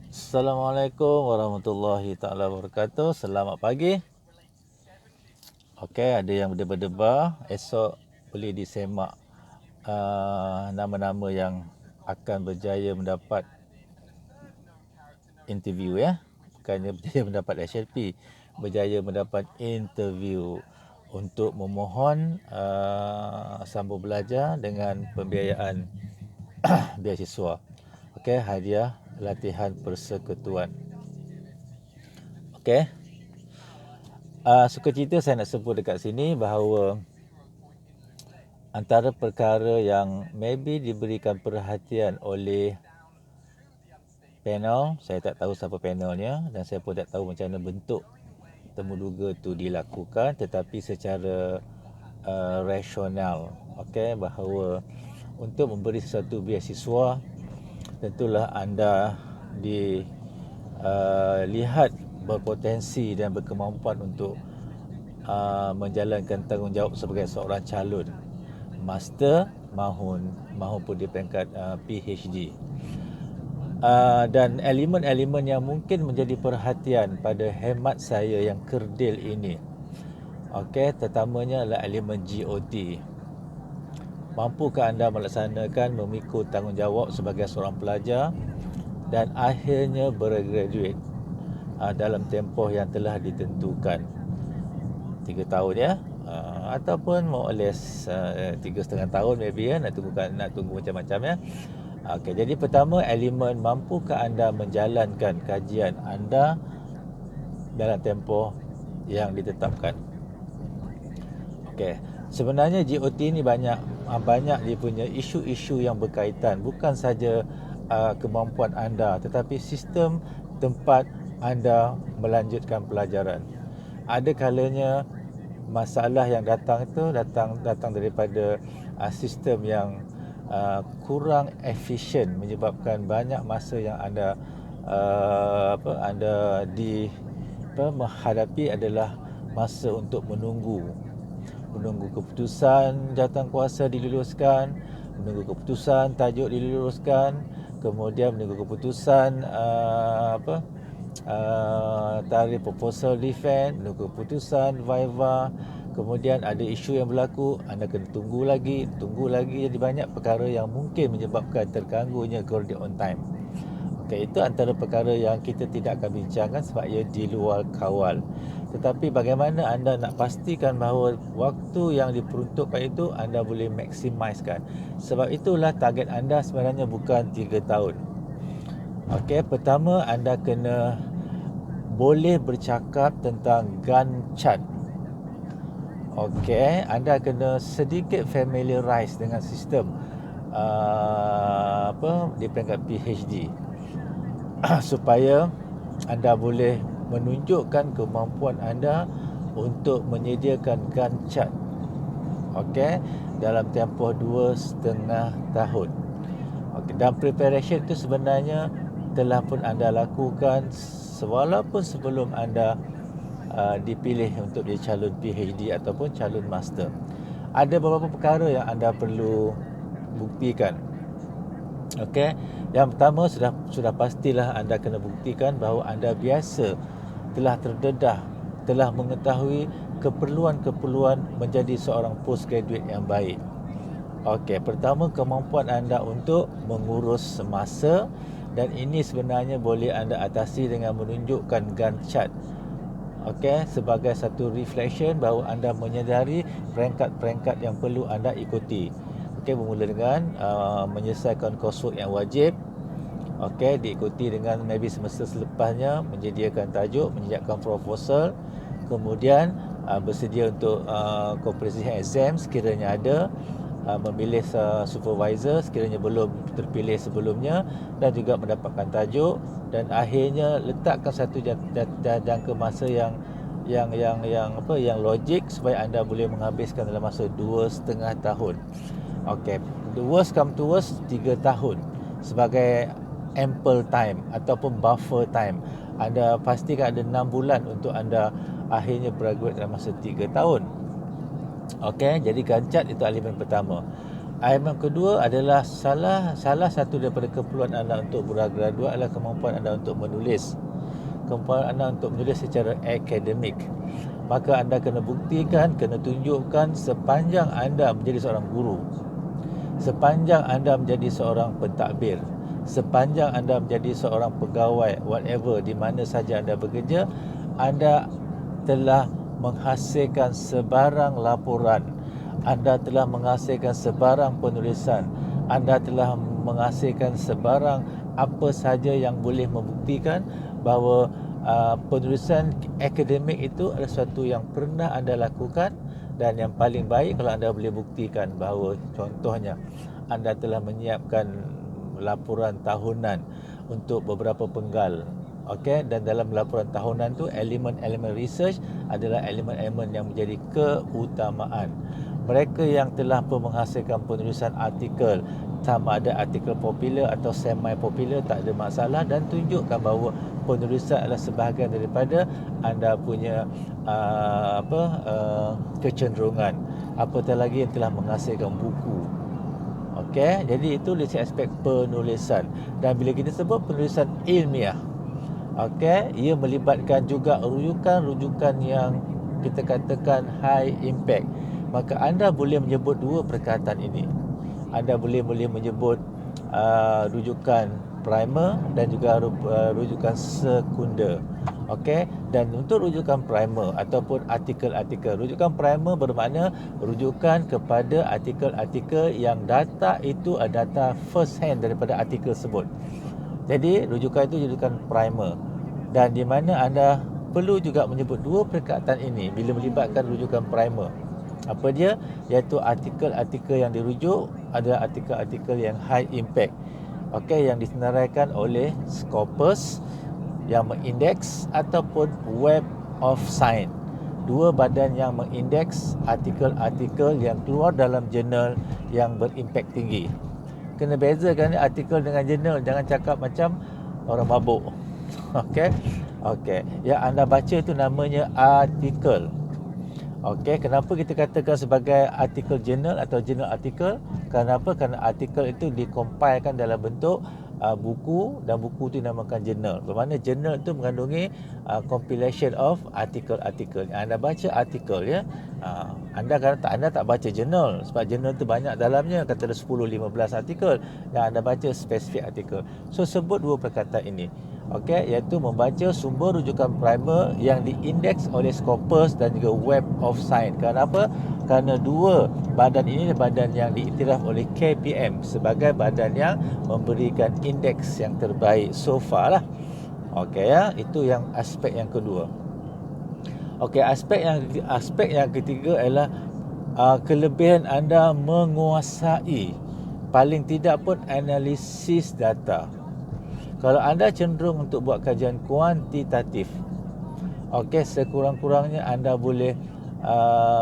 Assalamualaikum warahmatullahi taala wabarakatuh. Selamat pagi. Okey, ada yang berdebar-debar. Esok boleh disemak nama-nama yang akan berjaya mendapat interview ya. Bukannya berjaya mendapat SLP, berjaya mendapat interview untuk memohon sambung belajar dengan pembiayaan beasiswa. Okey, hadiah latihan persekutuan. Okey. Sukacita saya nak sebut dekat sini bahawa antara perkara yang maybe diberikan perhatian oleh panel, saya tak tahu siapa panelnya dan saya pun tak tahu macam mana bentuk temuduga tu dilakukan, tetapi secara rasional, okey, bahawa untuk memberi sesuatu beasiswa tentulah anda dilihat berpotensi dan berkemampuan untuk menjalankan tanggungjawab sebagai seorang calon master mahupun di peringkat PhD. Dan elemen-elemen yang mungkin menjadi perhatian pada hemat saya yang kerdil ini, okey, terutamanya adalah elemen GOT. Mampukah anda melaksanakan memikul tanggungjawab sebagai seorang pelajar dan akhirnya bergraduate dalam tempoh yang telah ditentukan 3 tahun ya, ataupun more or less 3,5 tahun maybe ya, nak tunggu macam-macam ya. Okey, jadi pertama, elemen mampukah anda menjalankan kajian anda dalam tempoh yang ditetapkan. Okey, sebenarnya GOT ni banyak dia punya isu-isu yang berkaitan, bukan saja kemampuan anda, tetapi sistem tempat anda melanjutkan pelajaran. Ada kalanya masalah yang datang itu datang daripada sistem yang kurang efisien, menyebabkan banyak masa yang anda menghadapi adalah masa untuk menunggu keputusan jawatankuasa diluluskan, menunggu keputusan tajuk diluluskan, kemudian menunggu keputusan tarikh proposal defense, menunggu keputusan viva, kemudian ada isu yang berlaku, anda kena tunggu lagi, jadi banyak perkara yang mungkin menyebabkan terganggunya koridor on time. Okey, itu antara perkara yang kita tidak akan bincangkan sebab ia di luar kawal. Tetapi bagaimana anda nak pastikan bahawa waktu yang diperuntukkan itu anda boleh maksimiskan. Sebab itulah target anda sebenarnya bukan 3 tahun. Okey, pertama anda kena boleh bercakap tentang Gantt chart. Okey, anda kena sedikit familiarize dengan sistem di peringkat PhD supaya anda boleh menunjukkan kemampuan anda untuk menyediakan Gantt chart, okey, dalam tempoh 2,5 tahun. Okey, dan preparation itu sebenarnya telah pun anda lakukan walaupun sebelum anda dipilih untuk jadi calon PhD ataupun calon master. Ada beberapa perkara yang anda perlu buktikan. Okey, yang pertama sudah pastilah anda kena buktikan bahawa anda biasa telah terdedah, telah mengetahui keperluan-keperluan menjadi seorang postgraduate yang baik. Okey, pertama kemampuan anda untuk mengurus masa, dan ini sebenarnya boleh anda atasi dengan menunjukkan Gantt chart. Okey, sebagai satu reflection bahawa anda menyedari peringkat-peringkat yang perlu anda ikuti. Okey, bermula dengan menyelesaikan coursework yang wajib. Okey, diikuti dengan maybe semester selepasnya menyediakan tajuk, menyediakan proposal, kemudian bersedia untuk comprehensive exam sekiranya ada, memilih supervisor sekiranya belum terpilih sebelumnya, dan juga mendapatkan tajuk, dan akhirnya letakkan satu jangka masa yang logik supaya anda boleh menghabiskan dalam masa 2,5 tahun. Okey, the worst come to worst 3 tahun sebagai ample time ataupun buffer time. Anda pastikan ada 6 bulan untuk anda akhirnya graduate dalam masa 3 tahun. Okey, jadi Gantt chart itu elemen pertama. Elemen kedua adalah salah satu daripada keperluan anda untuk bergraduat adalah kemampuan anda untuk menulis. Kemampuan anda untuk menulis secara akademik. Maka anda kena buktikan, kena tunjukkan sepanjang anda menjadi seorang guru, sepanjang anda menjadi seorang pentadbir, sepanjang anda menjadi seorang pegawai, whatever, di mana saja anda bekerja, anda telah menghasilkan sebarang laporan, anda telah menghasilkan sebarang penulisan, anda telah menghasilkan sebarang apa saja yang boleh membuktikan bahawa penulisan akademik itu adalah sesuatu yang pernah anda lakukan. Dan yang paling baik kalau anda boleh buktikan bahawa contohnya anda telah menyiapkan laporan tahunan untuk beberapa penggal. Okey, dan dalam laporan tahunan tu elemen-elemen research adalah elemen-elemen yang menjadi keutamaan. Mereka yang telah pun menghasilkan penulisan artikel, sama ada artikel popular atau semi popular, tak ada masalah, dan tunjukkan bahawa penulisan adalah sebahagian daripada anda punya kecenderungan. Apatah lagi yang telah menghasilkan buku. Okey, jadi itu dari aspek penulisan. Dan bila kita sebut penulisan ilmiah, okey, ia melibatkan juga rujukan-rujukan yang kita katakan high impact. Maka anda boleh menyebut dua perkataan ini. Anda boleh menyebut rujukan primer dan juga rujukan sekunder. Okey, dan untuk rujukan primer ataupun artikel-artikel, rujukan primer bermakna rujukan kepada artikel-artikel yang data itu adalah data first hand daripada artikel tersebut. Jadi rujukan itu rujukan primer, dan di mana anda perlu juga menyebut dua perkataan ini bila melibatkan rujukan primer. Apa dia? Iaitu artikel-artikel yang dirujuk adalah artikel-artikel yang high impact. Okey, yang disenaraikan oleh Scopus yang mengindeks ataupun Web of Science. Dua badan yang mengindeks artikel-artikel yang keluar dalam jurnal yang berimpak tinggi. Kena bezakan artikel dengan jurnal. Jangan cakap macam orang mabuk. Okey. Okey, yang anda baca itu namanya artikel. Okey, kenapa kita katakan sebagai artikel jurnal atau jurnal artikel? Kenapa? Kerana artikel itu dikompilekan dalam bentuk buku, dan buku itu dinamakan jurnal. Bermakna jurnal itu mengandungi compilation of artikel-artikel. Anda baca artikel, ya. Anda tak baca jurnal, sebab jurnal itu banyak dalamnya, kata ada 10-15 artikel, dan anda baca spesifik artikel. So sebut dua perkataan ini. Okey, iaitu membaca sumber rujukan primer yang diindeks oleh Scopus dan juga Web of Science. Kenapa? Kerana dua badan ini adalah badan yang diiktiraf oleh KPM sebagai badan yang memberikan indeks yang terbaik so far lah. Okey, ya, itu yang aspek yang kedua. Okey, aspek yang ketiga adalah kelebihan anda menguasai paling tidak pun analisis data. Kalau anda cenderung untuk buat kajian kuantitatif, okey, sekurang-kurangnya anda boleh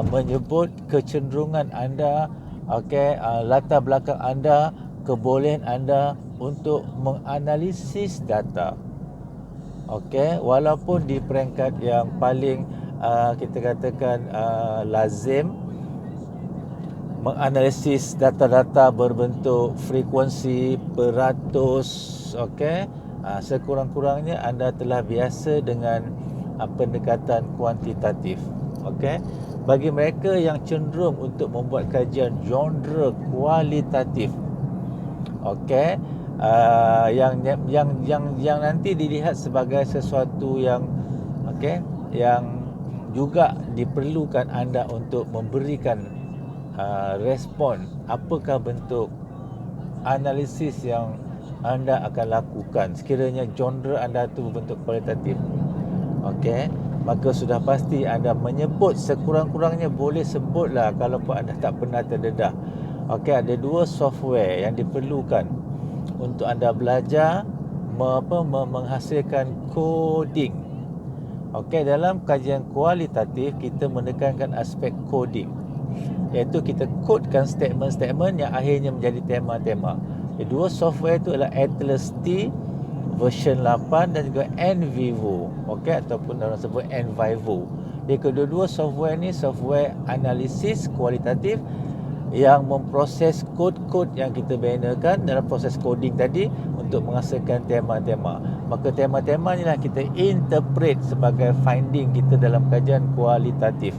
menyebut kecenderungan anda, okey, latar belakang anda, kebolehan anda untuk menganalisis data. Okey, walaupun di peringkat yang paling kita katakan lazim, menganalisis data-data berbentuk frekuensi, peratus, okey, sekurang-kurangnya anda telah biasa dengan pendekatan kuantitatif. Okey, bagi mereka yang cenderung untuk membuat kajian genre kualitatif, okey, yang nanti dilihat sebagai sesuatu yang okey, yang juga diperlukan anda untuk memberikan respon, apakah bentuk analisis yang anda akan lakukan sekiranya genre anda itu berbentuk kualitatif. Okey, maka sudah pasti anda menyebut, sekurang-kurangnya boleh sebutlah kalau pun anda tak pernah terdedah. Okey, ada dua software yang diperlukan untuk anda belajar menghasilkan coding. Okey, dalam kajian kualitatif kita menekankan aspek coding, iaitu kita codekan statement-statement yang akhirnya menjadi tema-tema. Dua software itu adalah Atlas T version 8 dan juga NVivo, okey, ataupun orang sebut NVivo. Kedua-dua software ni software analisis kualitatif yang memproses kod-kod yang kita benakan dalam proses coding tadi untuk menghasilkan tema-tema. Maka tema-tema ni lah kita interpret sebagai finding kita dalam kajian kualitatif.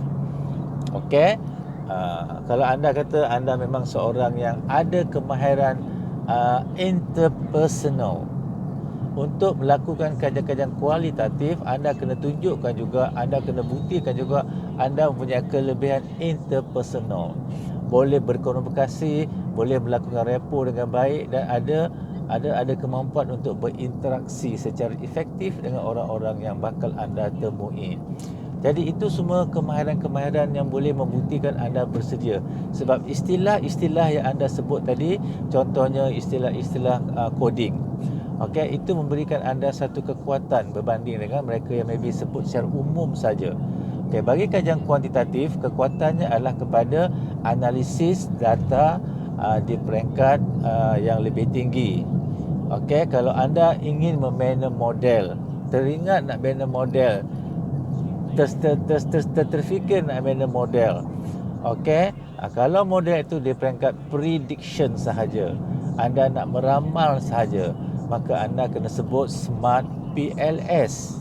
Okey. Kalau anda kata anda memang seorang yang ada kemahiran interpersonal, untuk melakukan kajian-kajian kualitatif, anda kena tunjukkan juga, anda kena buktikan juga anda mempunyai kelebihan interpersonal. Boleh berkomunikasi, boleh melakukan rapport dengan baik dan ada kemampuan untuk berinteraksi secara efektif dengan orang-orang yang bakal anda temui. Jadi itu semua kemahiran-kemahiran yang boleh membuktikan anda bersedia. Sebab istilah-istilah yang anda sebut tadi, contohnya istilah-istilah coding, okey, itu memberikan anda satu kekuatan berbanding dengan mereka yang maybe sebut secara umum saja. Okey, bagi kajian kuantitatif, kekuatannya adalah kepada analisis data di peringkat yang lebih tinggi. Okey, kalau anda ingin membina model, teringat nak bina model, terfikir nak bina model. Okey, kalau model itu di peringkat prediction sahaja, anda nak meramal sahaja, maka anda kena sebut Smart PLS.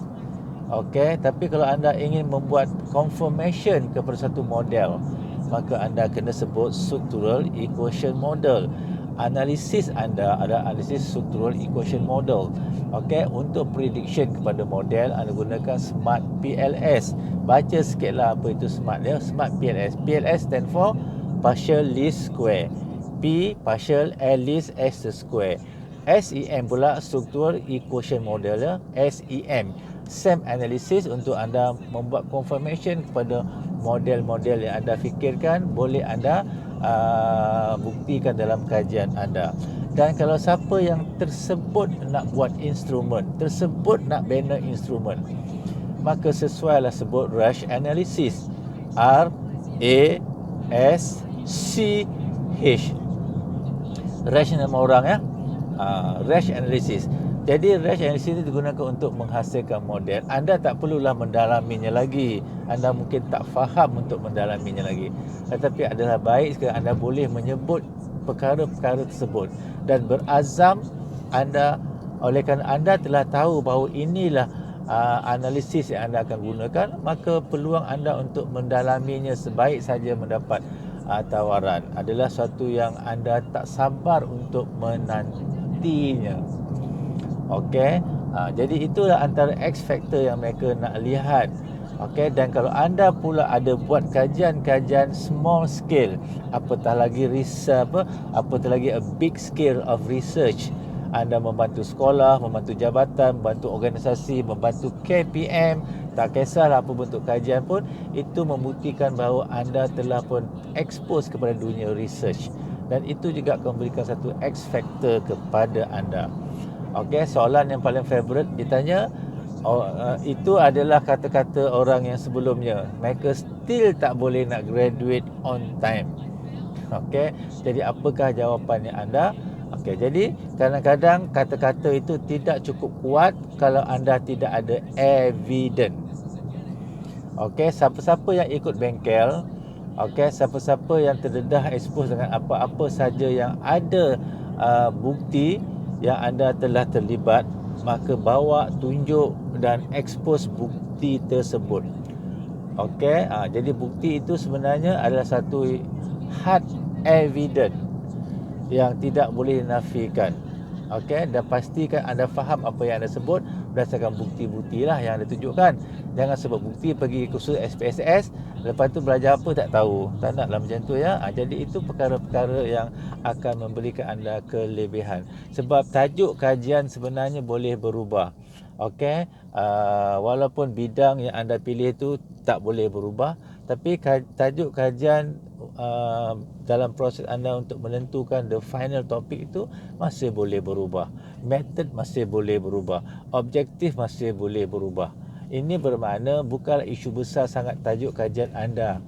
Okey, tapi kalau anda ingin membuat confirmation kepada satu model, maka anda kena sebut Structural Equation Model. Analisis anda adalah analisis Structural Equation Model. Okey, untuk prediction kepada model anda gunakan Smart PLS. Baca sikitlah apa itu Smart dia. Smart PLS. PLS stand for partial least square. P partial L least S square. SEM pula Structural Equation Model ya. SEM, SEM analysis, untuk anda membuat confirmation kepada model-model yang anda fikirkan, boleh anda buktikan dalam kajian anda. Dan kalau siapa yang tersebut nak buat instrumen, tersebut nak bina instrumen, maka sesuailah sebut Rush Analysis. R-A-S-C-H. Rush nama orang ya. Rush Analysis. Jadi Rush Analysis itu digunakan untuk menghasilkan model. Anda tak perlulah mendalaminya lagi. Anda mungkin tak faham untuk mendalaminya lagi. Tetapi adalah baik sekali anda boleh menyebut perkara-perkara tersebut dan berazam anda, oleh kerana anda telah tahu bahawa inilah analisis yang anda akan gunakan, maka peluang anda untuk mendalaminya sebaik saja mendapat tawaran adalah suatu yang anda tak sabar untuk menantinya. Okey, jadi itulah antara X factor yang mereka nak lihat. Okey, dan kalau anda pula ada buat kajian-kajian small scale, apatah lagi apatah lagi a big scale of research, anda membantu sekolah, membantu jabatan, membantu organisasi, membantu KPM, tak kisahlah apa bentuk kajian pun, itu membuktikan bahawa anda telah pun expose kepada dunia research, dan itu juga akan memberikan satu X factor kepada anda. Okey, soalan yang paling favorite ditanya, itu adalah kata-kata orang yang sebelumnya, mereka still tak boleh nak graduate on time. Okey, jadi apakah jawapannya anda? Okey, jadi kadang-kadang kata-kata itu tidak cukup kuat kalau anda tidak ada evidence. Okey, siapa-siapa yang ikut bengkel, okey, siapa-siapa yang terdedah expose dengan apa-apa saja yang ada bukti yang anda telah terlibat, maka bawa, tunjuk dan expose bukti tersebut. Okey, jadi bukti itu sebenarnya adalah satu hard evidence yang tidak boleh dinafikan. Okey, dan pastikan anda faham apa yang anda sebut berdasarkan bukti-bukti lah yang anda tunjukkan. Jangan sebut bukti pergi kursus SPSS, lepas tu belajar apa tak tahu. Tak naklah macam tu ya. Jadi itu perkara-perkara yang akan memberikan anda kelebihan. Sebab tajuk kajian sebenarnya boleh berubah. Okey, walaupun bidang yang anda pilih itu tak boleh berubah, tapi tajuk kajian dalam proses anda untuk menentukan the final topic itu masih boleh berubah. Method masih boleh berubah. Objektif masih boleh berubah. Ini bermakna bukanlah isu besar sangat tajuk kajian anda.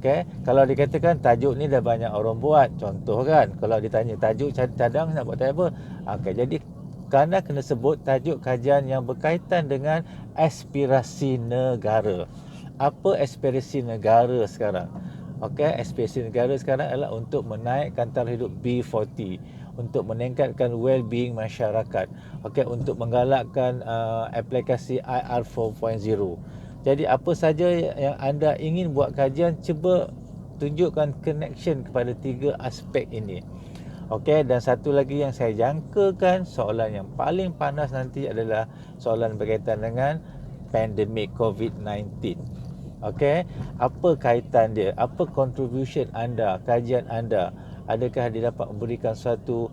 Okey, kalau dikatakan tajuk ni dah banyak orang buat, contoh kan, kalau ditanya tajuk cadang nak buat apa? Okey, jadi anda kena sebut tajuk kajian yang berkaitan dengan aspirasi negara. Apa aspirasi negara sekarang? Okey, aspirasi negara sekarang adalah untuk menaikkan taraf hidup B40, untuk meningkatkan well-being masyarakat. Okey, untuk menggalakkan aplikasi IR 4.0. Jadi apa saja yang anda ingin buat kajian, cuba tunjukkan connection kepada tiga aspek ini. Okey, dan satu lagi yang saya jangkakan, soalan yang paling panas nanti adalah soalan berkaitan dengan pandemik COVID-19. Okey, apa kaitan dia? Apa contribution anda, kajian anda? Adakah dia dapat memberikan satu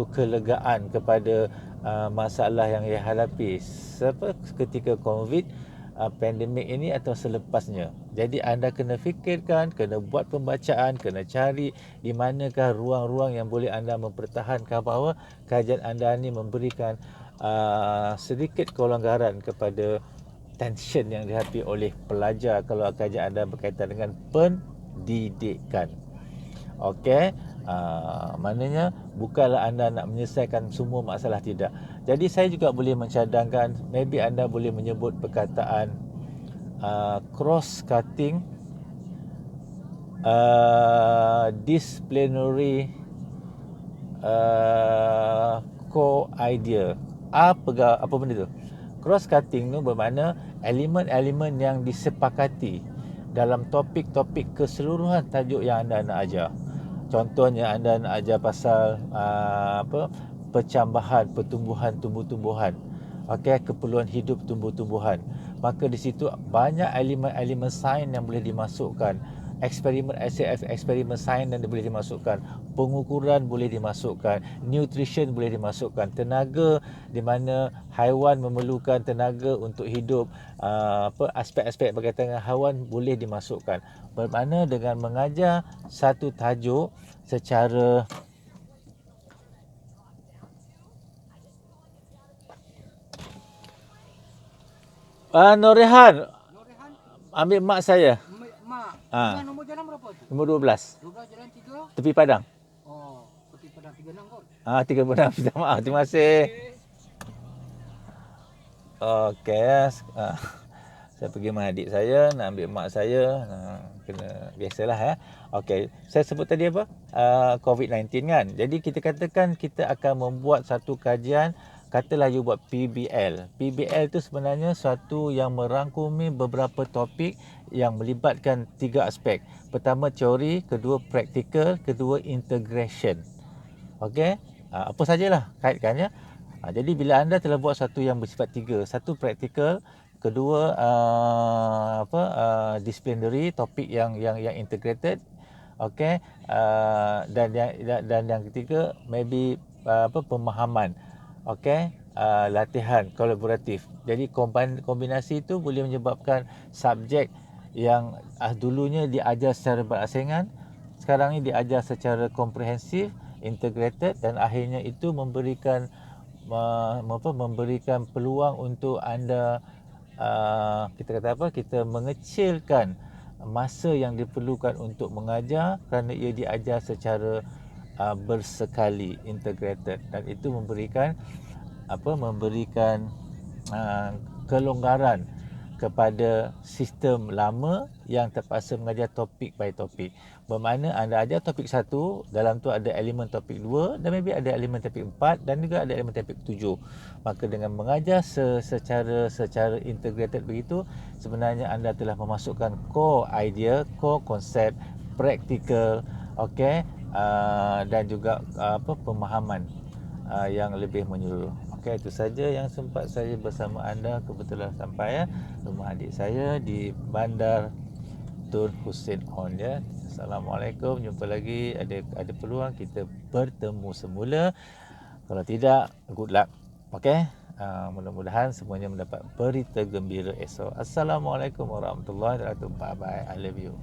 kelegaan kepada masalah yang ia hadapi ketika COVID pandemik ini atau selepasnya. Jadi anda kena fikirkan, kena buat pembacaan, kena cari di manakah ruang-ruang yang boleh anda mempertahankan bahawa kajian anda ni memberikan sedikit kelonggaran kepada tension yang dihadapi oleh pelajar kalau kajian anda berkaitan dengan pendidikan. Okey, maknanya bukanlah anda nak menyelesaikan semua masalah, tidak. Jadi saya juga boleh mencadangkan maybe anda boleh menyebut perkataan cross cutting disciplinary core idea. Apa benda tu? Cross cutting tu bermakna elemen-elemen yang disepakati dalam topik-topik keseluruhan tajuk yang anda nak ajar. Contohnya anda nak ajar pasal percambahan pertumbuhan tumbuh-tumbuhan. Okey, keperluan hidup tumbuh-tumbuhan. Maka di situ banyak elemen-elemen sains yang boleh dimasukkan. Eksperimen sains yang boleh dimasukkan, pengukuran boleh dimasukkan, nutrition boleh dimasukkan, tenaga di mana haiwan memerlukan tenaga untuk hidup, aspek-aspek berkaitan dengan haiwan boleh dimasukkan. Bermakna dengan mengajar satu tajuk secara Nur Rehan, ambil mak saya. Mak, nombor jalan berapa tu? Nombor 12. 12 jalan 3. Tepi Padang. Oh, tepi Padang 36 kot. 36. Minta maaf. Terima kasih. Okey. Saya pergi dengan adik saya, nak ambil mak saya. Kena biasalah ya. Okey. Saya sebut tadi apa? COVID-19 kan. Jadi kita katakan kita akan membuat satu kajian. Katalah you buat PBL. PBL tu sebenarnya suatu yang merangkumi beberapa topik yang melibatkan tiga aspek. Pertama teori, kedua praktikal, kedua integration. Okey? Apa sajalah kaitkannya. Jadi bila anda telah buat satu yang bersifat tiga, satu praktikal, kedua disciplinary, topik yang integrated, okey, dan yang ketiga maybe pemahaman. Okey, latihan kolaboratif. Jadi kombinasi itu boleh menyebabkan subjek yang dulunya diajar secara berasingan, sekarang ni diajar secara komprehensif, integrated, dan akhirnya itu memberikan peluang untuk anda kita mengecilkan masa yang diperlukan untuk mengajar kerana ia diajar secara bersekali, integrated, dan itu memberikan kelonggaran kepada sistem lama yang terpaksa mengajar topik by topik. Bermakna anda ajar topik 1, dalam tu ada elemen topik 2 dan maybe ada elemen topik 4 dan juga ada elemen topik 7. Maka dengan mengajar secara integrated begitu, sebenarnya anda telah memasukkan core idea, core konsep, praktikal, okey, dan juga pemahaman yang lebih menyeluruh. Okey, itu saja yang sempat saya bersama anda. Kebetulan sampai rumah adik saya di Bandar Tun Hussein On ya. Assalamualaikum, jumpa lagi. Ada peluang kita bertemu semula. Kalau tidak, good luck. Okey. Mudah-mudahan semuanya mendapat berita gembira esok. Assalamualaikum warahmatullahi wabarakatuh. Bye bye. I love you.